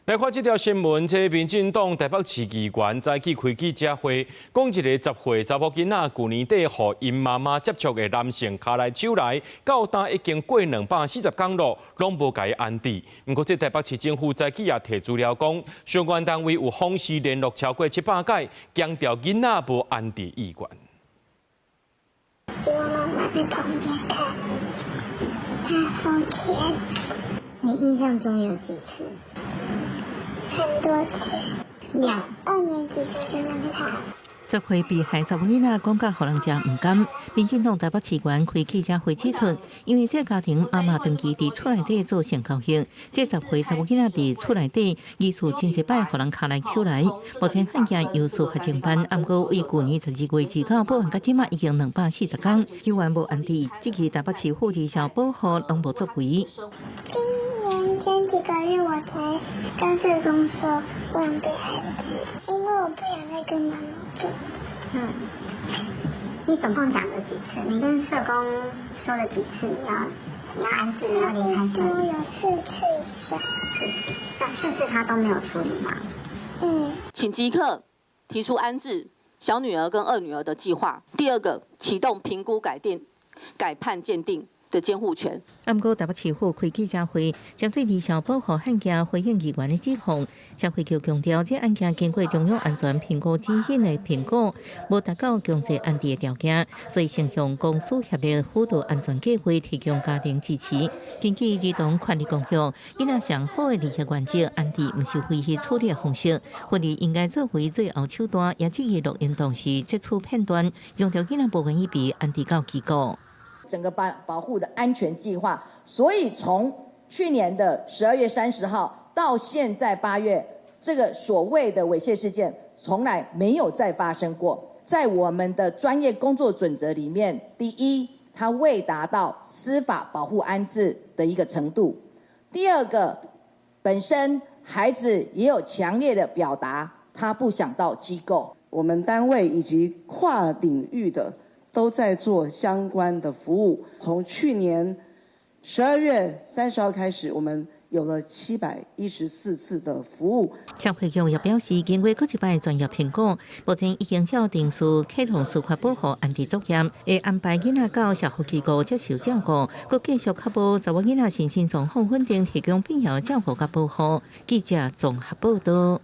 來看這條新聞，這民進黨台北市議員早起開記者會，講一個10歲查某囡仔去年底和因媽媽接觸的男性卡來手來，到今已經過240天了，攏無甲伊安置。不過，這台北市政府早起也提資料講，相關單位有方式聯絡超過700屆，強調囡仔無安置意願。我媽媽在旁邊看，她付錢。你印象中有幾次？很多次，2年級就認識他。這回被害查某囡仔講甲，互人家唔甘。民進黨台北市員開記者會指出，因為這家庭媽媽長期佇厝內底做性教育，這10歲查某囡仔佇厝內底疑似真濟擺互人卡來手來。目前案件由司法偵辦，不過為去年12月至到報案到今嘛已經240天，有緣無安置，這期台北市婦兒小保護攏無作為。前幾個月我才跟社工說我想被安置，因為我不想再跟媽媽住。你總共講了幾次？你跟社工說了幾次？你要安置，你要離開？多有4次以上。4次他都沒有處理嗎？請即刻提出安置小女兒跟2女兒的計劃。第二個，啟動評估改判鑑定的監護權。不過，台北市府開記者會，針對兒少保護案件回應議員的指控，社會局強調，這案件經過中央安全評估指引的評估，無達到強制安置的條件，所以先向公司協力輔導安全計劃提供家庭支持。根據兒童權利公約，囡仔上好的利益原則，安置不是非戲處理的方式，法律應該作為最後手段。也質疑錄音當時這處片段，用到囡仔不願意被安置到機構。整個保護的安全計劃，所以從去年的12月30號到現在8月，這個所謂的猥褻事件從來沒有再發生過。在我們的專業工作準則裡面，第一，它未達到司法保護安置的一個程度；第二個，本身孩子也有強烈的表達，他不想到機構。我們單位以及跨領域的都在做相關的服務。從去年12月30號開始，我們有了714次的服務。社會局也表示，經過各一擺專業評估，目前已經照定序啟動司法保護安置作業，會安排囡仔到社福機構接受照顧，佮繼續確保查某囡仔身心狀況穩定，提供必要照顧佮保護。記者綜合報道。